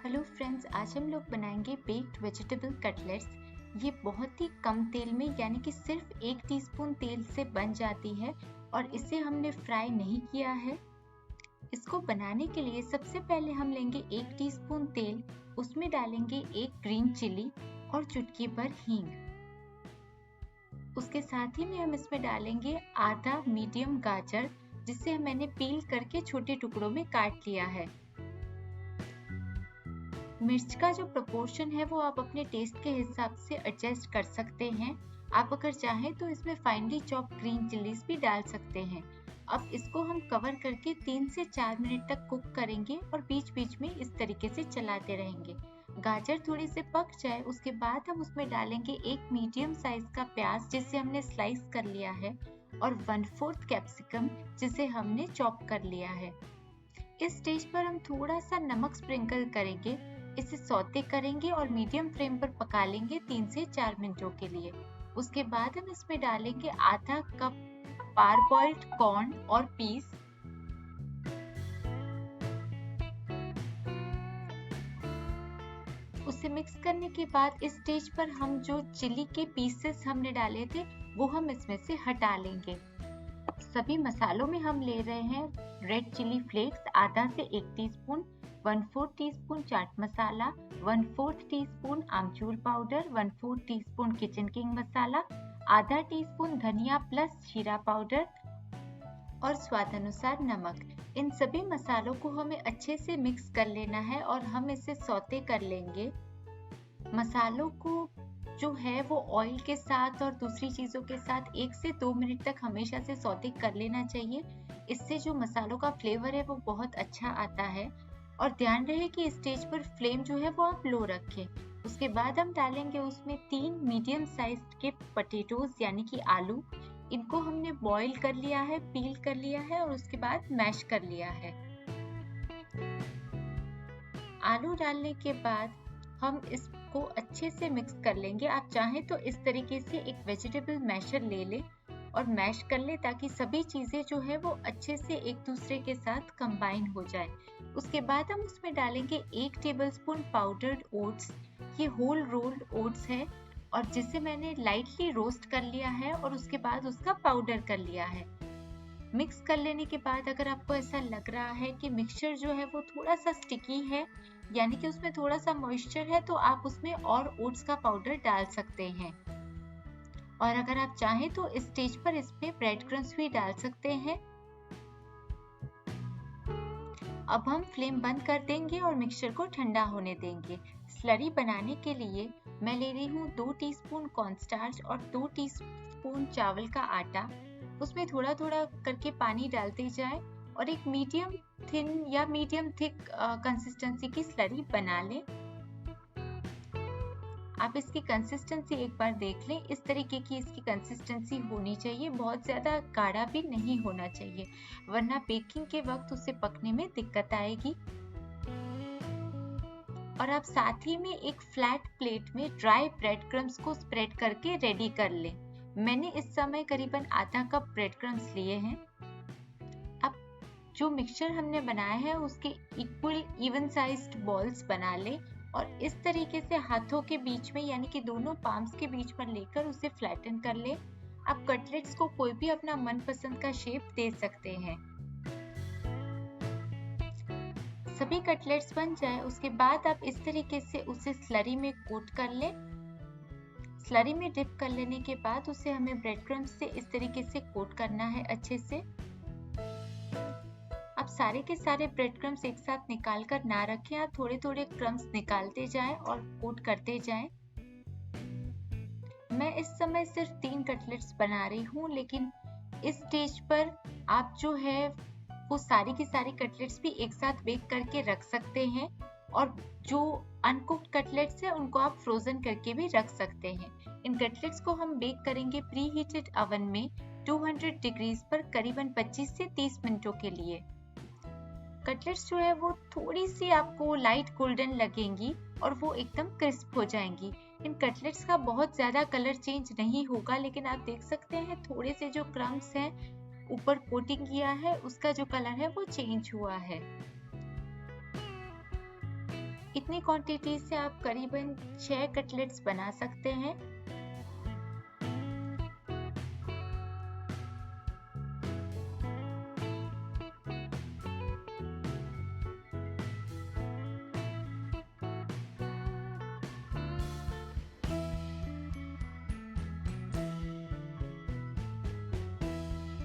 Hello friends, आज हम लोग बनाएंगे बेक्ड वेजिटेबल कटलेट्स। ये बहुत ही कम तेल में यानी कि सिर्फ 1 टीस्पून तेल से बन जाती है और इसे हमने फ्राई नहीं किया है। इसको बनाने के लिए सबसे पहले हम लेंगे 1 टीस्पून तेल, उसमें डालेंगे 1 ग्रीन चिली और चुटकी भर हींग। उसके साथ ही में हम इसमें डालेंगे आधा मीडियम गाजर, जिसे मैंने पील करके छोटे टुकड़ों में काट लिया है। मिर्च का जो प्रोपोर्शन है वो आप अपने टेस्ट के हिसाब से एडजस्ट कर सकते हैं। आप अगर चाहें तो इसमें फाइनली चॉप ग्रीन चिलीज भी डाल सकते हैं। अब इसको हम कवर करके 3 से 4 मिनट तक कुक करेंगे और बीच बीच में इस तरीके से चलाते रहेंगे। गाजर थोड़ी से पक जाए उसके बाद हम उसमें डालेंगे 1 मीडियम साइज का प्याज जिसे हमने स्लाइस कर लिया है और 1/4 कैप्सिकम जिसे हमने चॉप कर लिया है। इस स्टेज पर हम थोड़ा सा नमक स्प्रिंकल करेंगे, इसे सौते करेंगे और मीडियम फ्लेम पर पका लेंगे 3 से 4 मिनटों के लिए। उसके बाद हम इसमें डालेंगे आधा कप पारबॉइल्ड कॉर्न और पीस। उसे मिक्स करने के बाद इस स्टेज पर हम जो चिली के पीसेस हमने डाले थे वो हम इसमें से हटा लेंगे। सभी मसालों में हम ले रहे हैं रेड चिली फ्लेक्स आधा से 1 teaspoon, 1/4 teaspoon chaat masala, 1/4 teaspoon आमचूर पाउडर, 1/4 टीस्पून किचन किंग मसाला, आधा टीस्पून धनिया प्लस जीरा पाउडर और स्वाद अनुसार नमक। इन सभी मसालों को हमें अच्छे से मिक्स कर लेना है और हम इसे सौते कर लेंगे। मसालों को जो है वो ऑयल के साथ और दूसरी चीजों के साथ 1 से 2 मिनट तक हमेशा से सौते कर लेना चाहिए। इससे जो मसालों का फ्लेवर है वो बहुत अच्छा आता है। और ध्यान रहे कि इस स्टेज पर फ्लेम जो है वो आप लो रखें। उसके बाद हम डालेंगे उसमें 3 मीडियम साइज के पोटैटोज यानी कि आलू। इनको हमने बॉईल कर लिया है, पील कर लिया है और उसके बाद मैश कर लिया है। आलू डालने के बाद हम इसको अच्छे से मिक्स कर लेंगे। आप चाहें तो इस तरीके से एक वेजिटेबल मैशर ले लें और मैश कर ले ताकि सभी चीजें जो है वो अच्छे से एक दूसरे के साथ कंबाइन हो जाए। उसके बाद हम उसमें डालेंगे 1 टेबलस्पून पाउडर्ड ओट्स। ये होल रोल्ड ओट्स है और जिसे मैंने लाइटली रोस्ट कर लिया है और उसके बाद उसका पाउडर कर लिया है। मिक्स कर लेने के बाद अगर आपको ऐसा लग रहा है कि मिक्सचर जो है वो थोड़ा सा स्टिकी है यानी कि उसमें थोड़ा सा मॉइस्चर है तो आप उसमें और ओट्स का पाउडर डाल सकते हैं। और अगर आप चाहें तो इस स्टेज पर इसमें ब्रेड क्रम्स भी डाल सकते हैं। अब हम फ्लेम बंद कर देंगे और मिक्सचर को ठंडा होने देंगे। स्लरी बनाने के लिए मैं ले रही हूँ 2 टीस्पून कॉर्नस्टार्च और 2 टीस्पून चावल का आटा। उसमें थोड़ा थोड़ा करके पानी डालते जाएं और एक मीडियम थिन या मीडियम थिक कंसिस्टेंसी की स्लरी बना लें। आप इसकी कंसिस्टेंसी एक बार देख लें, इस तरीके की इसकी कंसिस्टेंसी होनी चाहिए, बहुत ज्यादा गाढ़ा भी नहीं होना चाहिए वरना बेकिंग के वक्त उसे पकने में दिक्कत आएगी। और आप साथ ही में एक फ्लैट प्लेट में ड्राई ब्रेड क्रम्स को स्प्रेड करके रेडी कर लें। मैंने इस समय करीबन आधा कप ब्रेड क्रम्स लिए हैं। अब जो मिक्सचर हमने बनाया है उसके इक्वल इवन साइज्ड बॉल्स बना लें और इस तरीके से हाथों के बीच में यानी कि दोनों पाम्स के बीच पर लेकर उसे फ्लैटन कर लें। आप कटलेट्स को कोई भी अपना मनपसंद का शेप दे सकते हैं। सभी कटलेट्स बन जाए उसके बाद आप इस तरीके से उसे स्लरी में कोट कर लें। स्लरी में डिप कर लेने के बाद उसे हमें ब्रेड क्रम्स से इस तरीके से कोट करना है अच्छे से। अब सारे के सारे ब्रेड क्रम्स एक साथ निकाल कर ना रखें, आप थोड़े थोड़े क्रम्स निकालते जाएं और कोट करते जाएं। मैं इस समय सिर्फ 3 कटलेट्स बना रही हूँ, लेकिन इस स्टेज पर आप जो है वो सारी की सारी कटलेट्स भी एक साथ बेक करके रख सकते हैं और जो अनकुक्ड कटलेट्स है उनको आप फ्रोजन करके भी रख सकते हैं। इन कटलेट्स को हम बेक करेंगे प्री हीटेड ओवन में 200 डिग्रीज पर करीबन 25 से 30 मिनटों के लिए। कटलेट्स जो है वो थोड़ी सी आपको लाइट गोल्डन लगेंगी और वो एकदम क्रिस्प हो जाएंगी। इन कटलेट्स का बहुत ज्यादा कलर चेंज नहीं होगा, लेकिन आप देख सकते हैं थोड़े से जो क्रम्स हैं ऊपर कोटिंग किया है उसका जो कलर है वो चेंज हुआ है। इतनी क्वांटिटी से आप करीबन 6 कटलेट्स बना सकते हैं।